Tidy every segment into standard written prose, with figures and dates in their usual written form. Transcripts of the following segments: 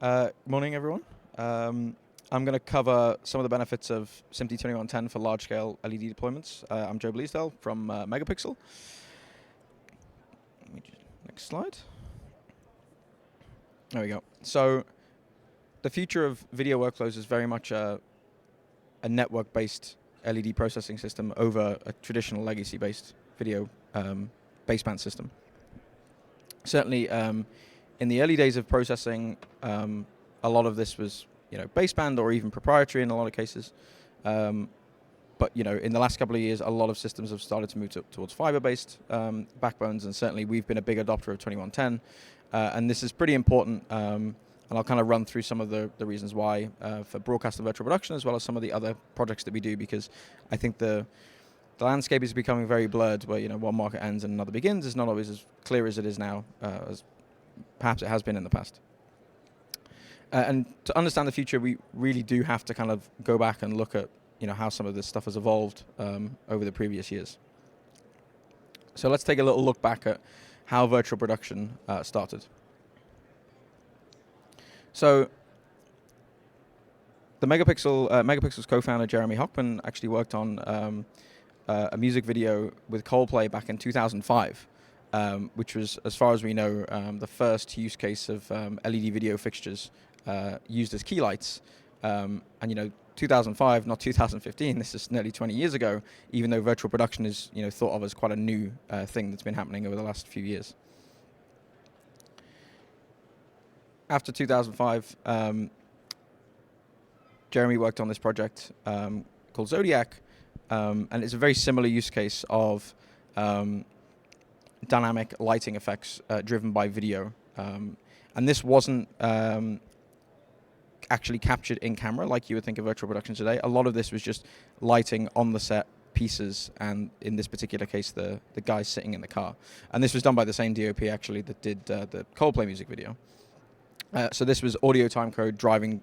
Morning, everyone. I'm going to cover some of the benefits of SMPTE 2110 for large-scale LED deployments. I'm Joe Bleasdale from Megapixel. Next slide. There we go. So the future of video workflows is very much a network-based LED processing system over a traditional legacy-based video baseband system. Certainly, in the early days of processing, a lot of this was, baseband or even proprietary in a lot of cases. But in the last couple of years, a lot of systems have started to move towards fiber-based backbones, and certainly we've been a big adopter of 2110. And this is pretty important, and I'll kind of run through some of the reasons why for broadcast and virtual production, as well as some of the other projects that we do, because I think the landscape is becoming very blurred, where one market ends and another begins. It's not always as clear as it is now, as perhaps it has been in the past. And to understand the future, we really do have to kind of go back and look at how some of this stuff has evolved over the previous years. So let's take a little look back at how virtual production started. So the Megapixel's co-founder Jeremy Hochman actually worked on a music video with Coldplay back in 2005, which was, as far as we know, the first use case of LED video fixtures used as key lights. And 2005, not 2015, this is nearly 20 years ago, even though virtual production is thought of as quite a new thing that's been happening over the last few years. After 2005, Jeremy worked on this project called Zodiac, and it's a very similar use case of dynamic lighting effects driven by video. And this wasn't actually captured in camera like you would think of virtual production today. A lot of this was just lighting on the set pieces, and in this particular case, the guys sitting in the car. And this was done by the same DOP actually that did the Coldplay music video. So this was audio timecode driving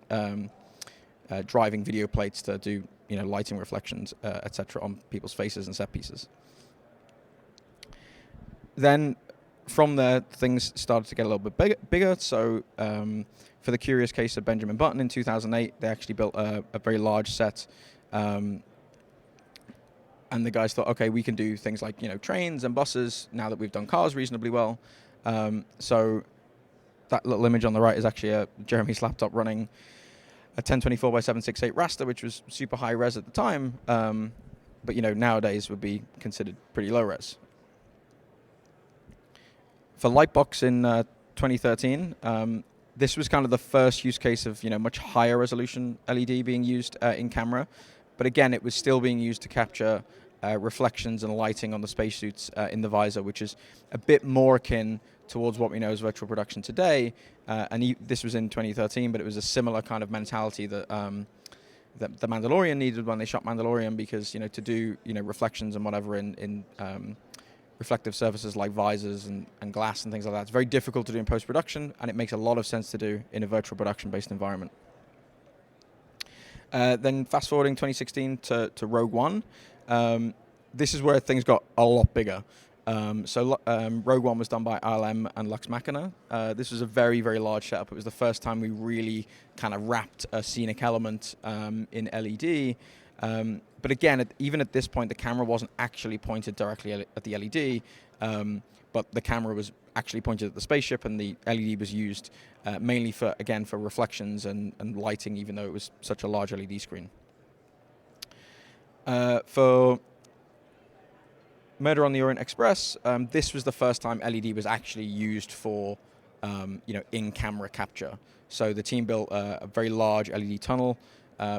video plates to do lighting reflections, etc. on people's faces and set pieces. Then from there, things started to get a little bit bigger. So for the curious case of Benjamin Button in 2008, they actually built a very large set. And the guys thought, okay, we can do things like trains and buses now that we've done cars reasonably well. So that little image on the right is actually Jeremy's laptop running a 1024 by 768 raster, which was super high res at the time, but nowadays would be considered pretty low res. For Lightbox in 2013, this was kind of the first use case of much higher resolution LED being used in camera, but again, it was still being used to capture reflections and lighting on the spacesuits in the visor, which is a bit more akin towards what we know as virtual production today. And this was in 2013, but it was a similar kind of mentality that that The Mandalorian needed when they shot Mandalorian, because to do reflections and whatever in reflective surfaces like visors and glass and things like that, it's very difficult to do in post-production, and it makes a lot of sense to do in a virtual production-based environment. Then fast forwarding 2016 to Rogue One, this is where things got a lot bigger. Rogue One was done by ILM and Lux Machina. This was a very, very large setup. It was the first time we really kind of wrapped a scenic element in LED. But again, even at this point, the camera wasn't actually pointed directly at the LED, but the camera was actually pointed at the spaceship, and the LED was used mainly for reflections and lighting, even though it was such a large LED screen. For Murder on the Orient Express, this was the first time LED was actually used for in-camera capture. So the team built a very large LED tunnel.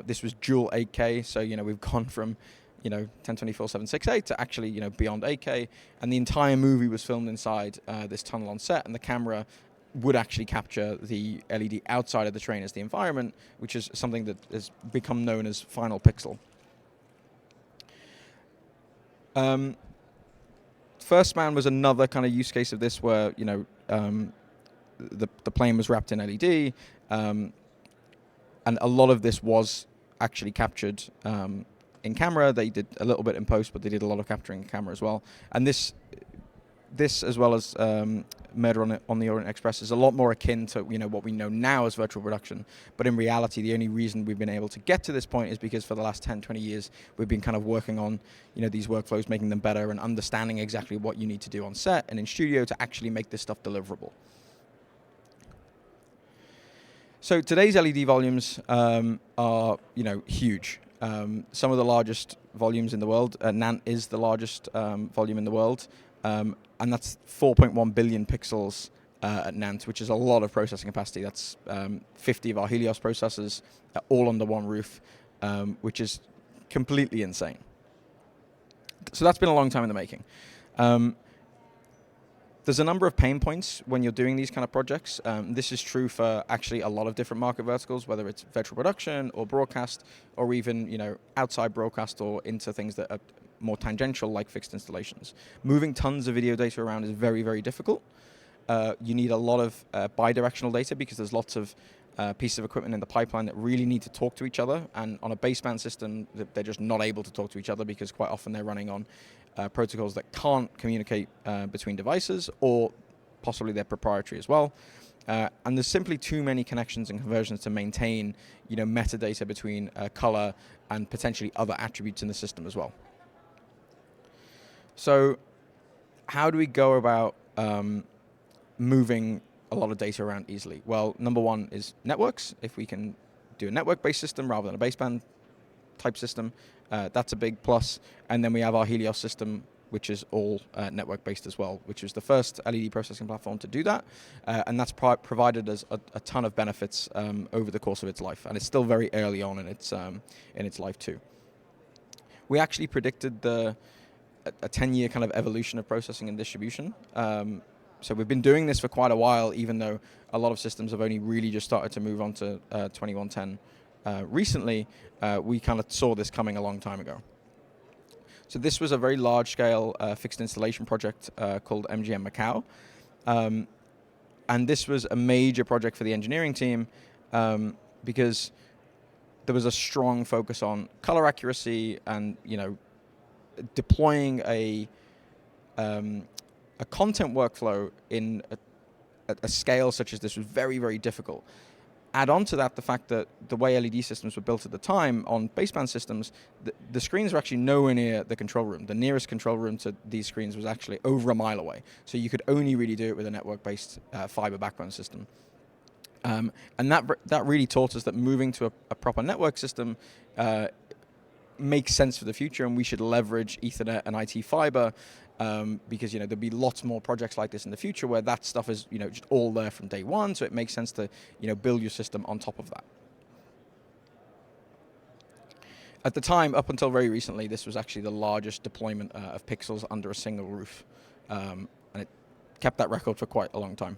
This was dual 8K, so we've gone from 1024/768 to actually beyond 8K, and the entire movie was filmed inside this tunnel on set, and the camera would actually capture the LED outside of the train as the environment, which is something that has become known as final pixel. First Man was another kind of use case of this, where the plane was wrapped in LED, and a lot of this was actually captured in camera. They did a little bit in post, but they did a lot of capturing in camera as well. And this this, as well as Murder on the Orient Express, is a lot more akin to what we know now as virtual production. But in reality, the only reason we've been able to get to this point is because for the last 10, 20 years, we've been kind of working on these workflows, making them better, and understanding exactly what you need to do on set and in studio to actually make this stuff deliverable. So today's LED volumes are huge. Some of the largest volumes in the world. NANT is the largest volume in the world. And that's 4.1 billion pixels at NANT, which is a lot of processing capacity. That's 50 of our Helios processors all under one roof, which is completely insane. So that's been a long time in the making. There's a number of pain points when you're doing these kind of projects. This is true for actually a lot of different market verticals, whether it's virtual production or broadcast, or even outside broadcast or into things that are more tangential, like fixed installations. Moving tons of video data around is very, very difficult. You need a lot of bidirectional data because there's lots of pieces of equipment in the pipeline that really need to talk to each other. And on a baseband system, they're just not able to talk to each other because quite often they're running on protocols that can't communicate between devices, or possibly they're proprietary as well. And there's simply too many connections and conversions to maintain metadata between color and potentially other attributes in the system as well. So how do we go about moving a lot of data around easily? Well, number one is networks. If we can do a network-based system rather than a baseband type system, that's a big plus. And then we have our Helios system, which is all network-based as well, which is the first LED processing platform to do that. And that's provided us a ton of benefits over the course of its life. And it's still very early on in its life too. We actually predicted a 10-year kind of evolution of processing and distribution. So we've been doing this for quite a while, even though a lot of systems have only really just started to move on to 2110. Recently, we kind of saw this coming a long time ago. So this was a very large-scale fixed installation project called MGM Macau. And this was a major project for the engineering team because there was a strong focus on color accuracy, and deploying a content workflow in a scale such as this was very, very difficult. Add on to that the fact that the way LED systems were built at the time on baseband systems, the screens were actually nowhere near the control room. The nearest control room to these screens was actually over a mile away. So you could only really do it with a network-based fiber backbone system. And that really taught us that moving to a proper network system makes sense for the future, and we should leverage Ethernet and IT fiber because there'll be lots more projects like this in the future where that stuff is just all there from day one. So it makes sense to build your system on top of that. At the time, up until very recently, this was actually the largest deployment of pixels under a single roof, and it kept that record for quite a long time.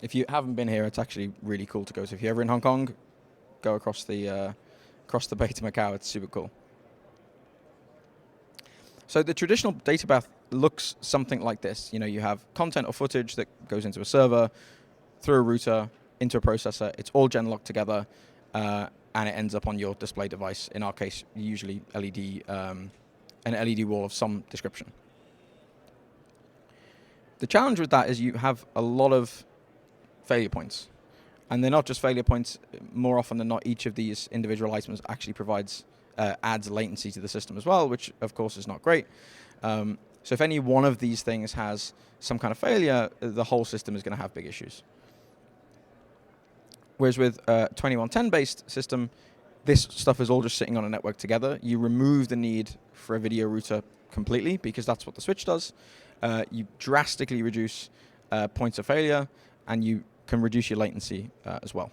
If you haven't been here, it's actually really cool to go. So if you're ever in Hong Kong, go across the bay to Macau. It's super cool. So the traditional data path looks something like this. You have content or footage that goes into a server, through a router, into a processor. It's all gen-locked together, and it ends up on your display device. In our case, usually an LED wall of some description. The challenge with that is you have a lot of failure points. And they're not just failure points. More often than not, each of these individual items actually adds latency to the system as well, which of course is not great. So if any one of these things has some kind of failure, the whole system is going to have big issues. Whereas with a 2110-based system, this stuff is all just sitting on a network together. You remove the need for a video router completely because that's what the switch does. You drastically reduce points of failure, and you can reduce your latency as well.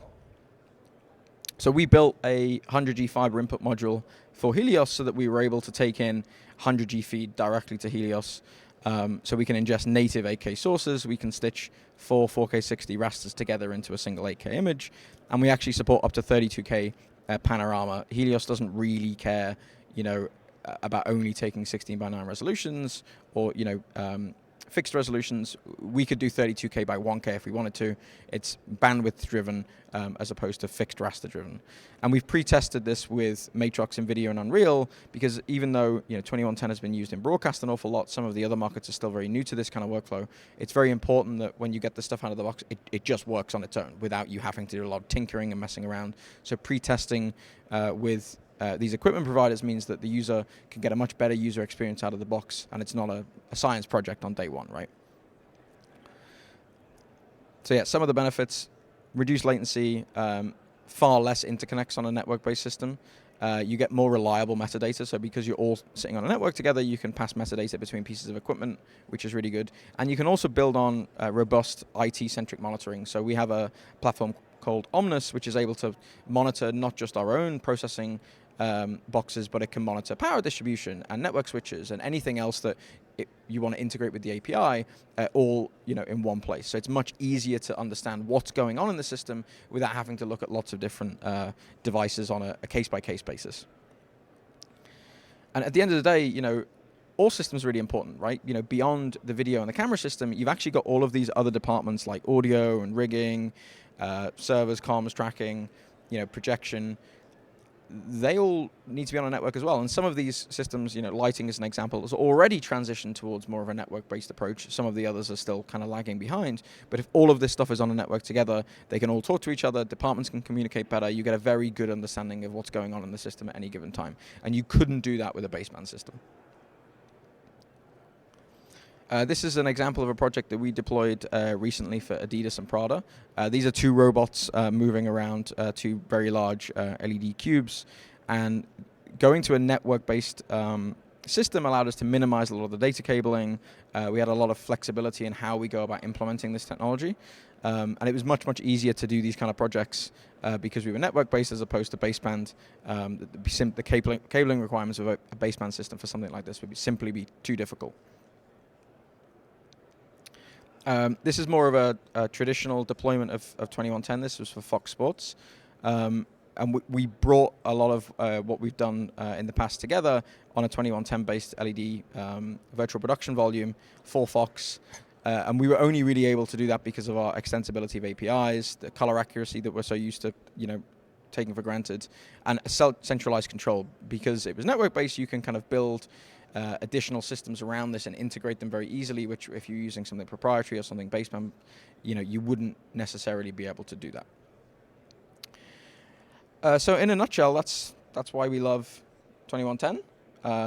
So we built a 100G fiber input module for Helios so that we were able to take in 100G feed directly to Helios. So we can ingest native 8K sources. We can stitch 4 4K 60 rasters together into a single 8K image. And we actually support up to 32K panorama. Helios doesn't really care, about only taking 16:9 resolutions or, fixed resolutions. We could do 32K by 1K if we wanted to. It's bandwidth driven as opposed to fixed raster driven. And we've pre-tested this with Matrox in video and Unreal, because even though 2110 has been used in broadcast an awful lot, some of the other markets are still very new to this kind of workflow. It's very important that when you get the stuff out of the box, it just works on its own without you having to do a lot of tinkering and messing around. So pre-testing with these equipment providers means that the user can get a much better user experience out of the box, and it's not a science project on day one, right? So yeah, some of the benefits: reduced latency, far less interconnects on a network-based system. You get more reliable metadata, so because you're all sitting on a network together, you can pass metadata between pieces of equipment, which is really good. And you can also build on robust IT-centric monitoring. So we have a platform called Omnis, which is able to monitor not just our own processing boxes, but it can monitor power distribution and network switches and anything else that you want to integrate with the API, all in one place. So it's much easier to understand what's going on in the system without having to look at lots of different devices on a case-by-case basis. And at the end of the day, all systems are really important, right? Beyond the video and the camera system, you've actually got all of these other departments like audio and rigging, servers, comms, tracking, projection. They all need to be on a network as well. And some of these systems, lighting as an example, has already transitioned towards more of a network-based approach. Some of the others are still kind of lagging behind. But if all of this stuff is on a network together, they can all talk to each other, departments can communicate better, you get a very good understanding of what's going on in the system at any given time. And you couldn't do that with a baseband system. This is an example of a project that we deployed recently for Adidas and Prada. These are two robots moving around two very large LED cubes, and going to a network-based system allowed us to minimize a lot of the data cabling. We had a lot of flexibility in how we go about implementing this technology, and it was much, much easier to do these kind of projects because we were network-based as opposed to baseband. The cabling requirements of a baseband system for something like this would simply be too difficult. This is more of a traditional deployment of 2110. This was for Fox Sports. And we brought a lot of what we've done in the past together on a 2110-based LED virtual production volume for Fox. And we were only really able to do that because of our extensibility of APIs, the color accuracy that we're so used to, taking for granted, and centralized control. Because it was network-based, you can kind of build additional systems around this and integrate them very easily, which if you're using something proprietary or something baseband, you wouldn't necessarily be able to do that. So in a nutshell, that's why we love 2110.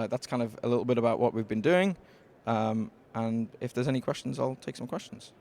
That's kind of a little bit about what we've been doing. And if there's any questions, I'll take some questions.